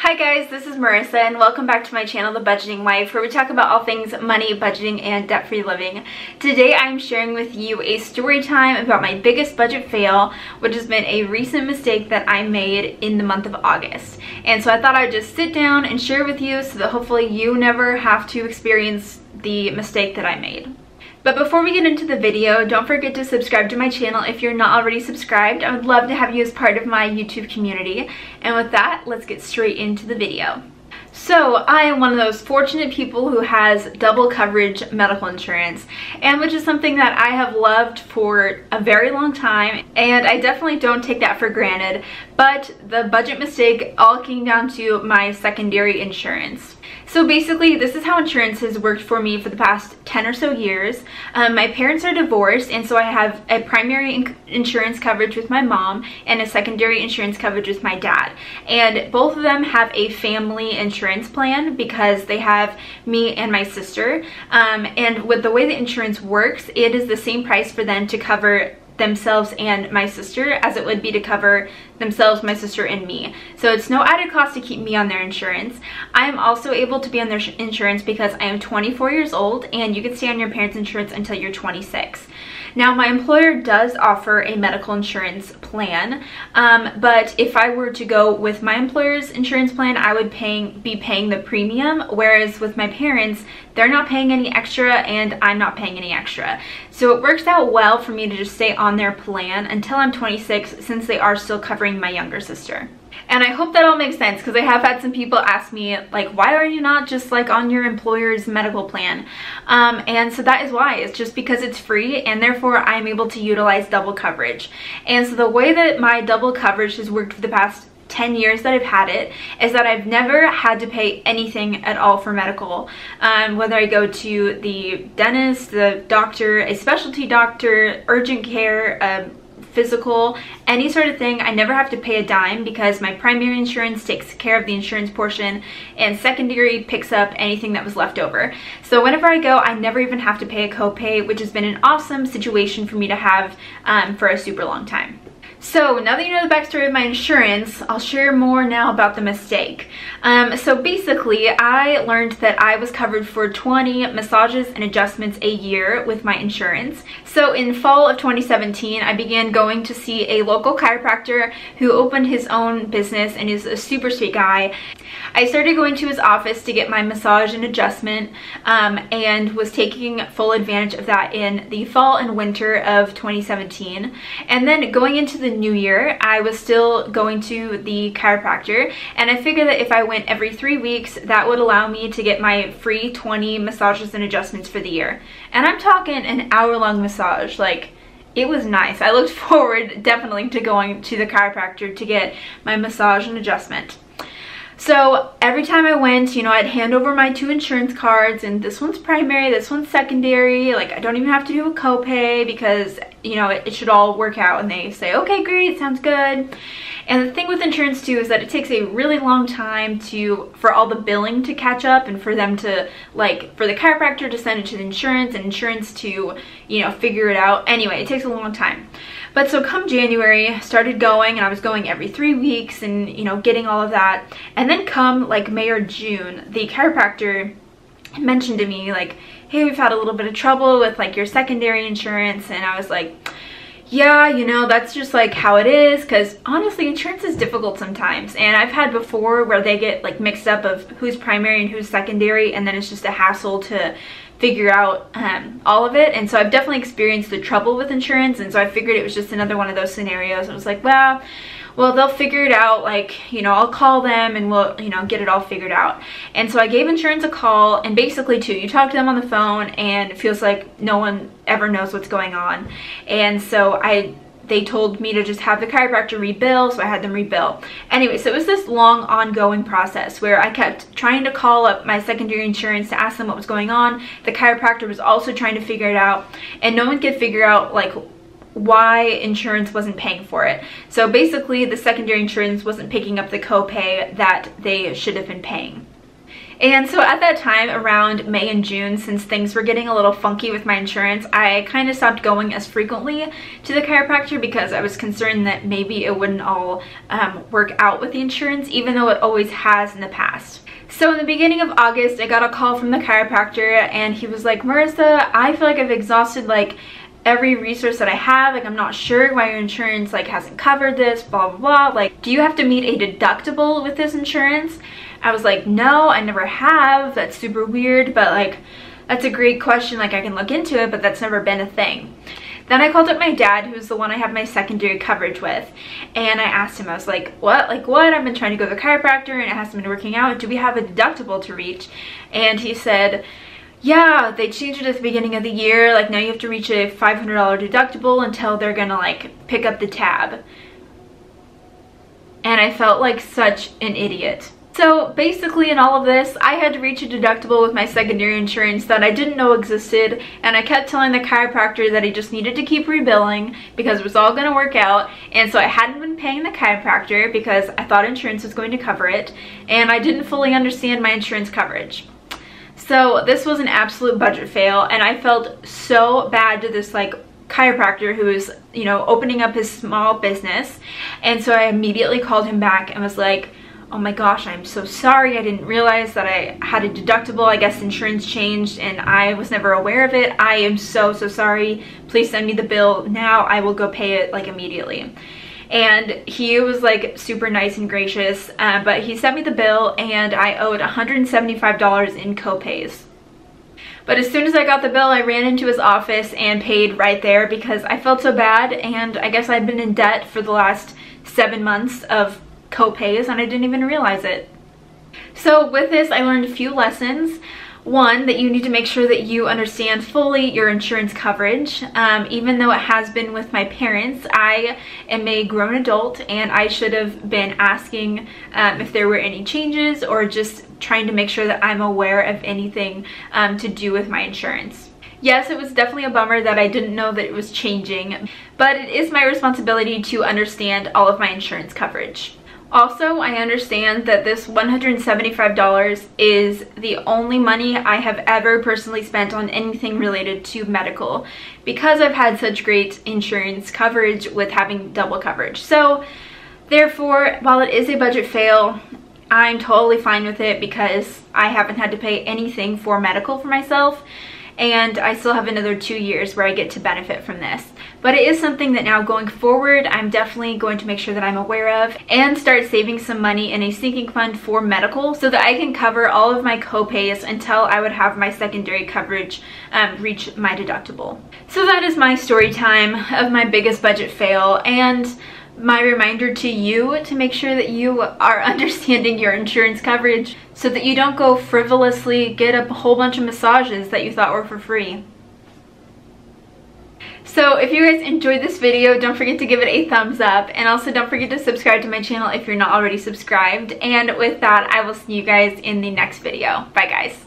Hi guys, this is Marissa and welcome back to my channel, The Budgeting Wife, where we talk about all things money, budgeting, and debt-free living. Today I'm sharing with you a story time about my biggest budget fail, which has been a recent mistake that I made in the month of August. And so I thought I'd just sit down and share with you so that hopefully you never have to experience the mistake that I made. But before we get into the video, don't forget to subscribe to my channel if you're not already subscribed. I would love to have you as part of my YouTube community. And with that, let's get straight into the video. So I am one of those fortunate people who has double coverage medical insurance, and which is something that I have loved for a very long time, and I definitely don't take that for granted. But the budget mistake all came down to my secondary insurance. So basically, this is how insurance has worked for me for the past 10 or so years. My parents are divorced, and so I have a primary insurance coverage with my mom and a secondary insurance coverage with my dad. And both of them have a family insurance plan because they have me and my sister. And with the way the insurance works, it is the same price for them to cover themselves and my sister as it would be to cover themselves, my sister, and me. So it's no added cost to keep me on their insurance. I am also able to be on their insurance because I am 24 years old, and you can stay on your parents' insurance until you're 26. Now, my employer does offer a medical insurance plan, but if I were to go with my employer's insurance plan, I would be paying the premium, whereas with my parents, they're not paying any extra and I'm not paying any extra. So it works out well for me to just stay on their plan until I'm 26, since they are still covering my younger sister. And I hope that all makes sense, because I have had some people ask me, like, why are you not just like on your employer's medical plan? And so that is why. It's just because it's free, and therefore I'm able to utilize double coverage. And so the way that my double coverage has worked for the past 10 years that I've had it is that I've never had to pay anything at all for medical. Whether I go to the dentist, the doctor, a specialty doctor, urgent care, physical, any sort of thing, I never have to pay a dime because my primary insurance takes care of the insurance portion and secondary picks up anything that was left over. So whenever I go, I never even have to pay a copay, which has been an awesome situation for me to have for a super long time. So now that you know the backstory of my insurance, I'll share more now about the mistake. So basically, I learned that I was covered for 20 massages and adjustments a year with my insurance. So in fall of 2017, I began going to see a local chiropractor who opened his own business and is a super sweet guy. I started going to his office to get my massage and adjustment, and was taking full advantage of that in the fall and winter of 2017. And then going into the new year, I was still going to the chiropractor, and I figured that if I went every 3 weeks, that would allow me to get my free 20 massages and adjustments for the year. And I'm talking an hour-long massage. Like, it was nice. I looked forward definitely to going to the chiropractor to get my massage and adjustment. So every time I went, you know, I'd hand over my 2 insurance cards, and this one's primary, this one's secondary. Like, I don't even have to do a copay because, you know, it should all work out. And they say, okay, great, sounds good. And the thing with insurance too is that it takes a really long time for all the billing to catch up, and for them to, like, for the chiropractor to send it to the insurance, and insurance to, you know, figure it out. Anyway, it takes a long time. But so come January, I started going, and I was going every 3 weeks and, you know, getting all of that. And then come like May or June, the chiropractor mentioned to me, like, hey, we've had a little bit of trouble with like your secondary insurance. And I was like, yeah, you know, that's just like how it is, because honestly, insurance is difficult sometimes. And I've had before where they get like mixed up of who's primary and who's secondary, and then it's just a hassle to figure out all of it. And so I've definitely experienced the trouble with insurance, and so I figured it was just another one of those scenarios. I was like, well, they'll figure it out. Like, you know, I'll call them and we'll, you know, get it all figured out. And so I gave insurance a call, and basically too, you talk to them on the phone and it feels like no one ever knows what's going on. And so they told me to just have the chiropractor rebill, so I had them rebill. Anyway, so it was this long ongoing process where I kept trying to call up my secondary insurance to ask them what was going on. The chiropractor was also trying to figure it out, and no one could figure out like why insurance wasn't paying for it. So basically, the secondary insurance wasn't picking up the copay that they should have been paying. And so at that time, around May and June, since things were getting a little funky with my insurance, I kind of stopped going as frequently to the chiropractor because I was concerned that maybe it wouldn't all work out with the insurance, even though it always has in the past. So in the beginning of August, I got a call from the chiropractor and he was like, Marissa, I feel like I've exhausted like every resource that I have. Like, I'm not sure why your insurance like hasn't covered this, blah, blah, blah. Like, do you have to meet a deductible with this insurance? I was like, no, I never have. That's super weird, but like, that's a great question. Like, I can look into it, but that's never been a thing. Then I called up my dad, who's the one I have my secondary coverage with, and I asked him, I was like, what? Like, what? I've been trying to go to the chiropractor and it hasn't been working out. Do we have a deductible to reach? And he said, yeah, they changed it at the beginning of the year. Like, now you have to reach a $500 deductible until they're gonna like pick up the tab. And I felt like such an idiot. So basically in all of this, I had to reach a deductible with my secondary insurance that I didn't know existed, and I kept telling the chiropractor that I just needed to keep rebilling because it was all going to work out. And so I hadn't been paying the chiropractor because I thought insurance was going to cover it, and I didn't fully understand my insurance coverage. So this was an absolute budget fail, and I felt so bad to this like chiropractor who was, you know, opening up his small business. And so I immediately called him back and was like, oh my gosh, I'm so sorry. I didn't realize that I had a deductible. I guess insurance changed and I was never aware of it. I am so sorry. Please send me the bill now. I will go pay it like immediately. And he was like super nice and gracious, but he sent me the bill and I owed $175 in co-pays. But as soon as I got the bill, I ran into his office and paid right there because I felt so bad, and I guess I'd been in debt for the last 7 months of co-pays and I didn't even realize it. So with this, I learned a few lessons. One, that you need to make sure that you understand fully your insurance coverage. Even though it has been with my parents, I am a grown adult and I should have been asking if there were any changes, or just trying to make sure that I'm aware of anything to do with my insurance. Yes, it was definitely a bummer that I didn't know that it was changing, but it is my responsibility to understand all of my insurance coverage. Also, I understand that this $175 is the only money I have ever personally spent on anything related to medical, because I've had such great insurance coverage with having double coverage. So therefore, while it is a budget fail, I'm totally fine with it because I haven't had to pay anything for medical for myself, and I still have another 2 years where I get to benefit from this. But it is something that now going forward, I'm definitely going to make sure that I'm aware of and start saving some money in a sinking fund for medical so that I can cover all of my co-pays until I would have my secondary coverage reach my deductible. So that is my story time of my biggest budget fail, and my reminder to you to make sure that you are understanding your insurance coverage so that you don't go frivolously get a whole bunch of massages that you thought were for free. So if you guys enjoyed this video, don't forget to give it a thumbs up, and also don't forget to subscribe to my channel if you're not already subscribed. And with that, I will see you guys in the next video. Bye guys.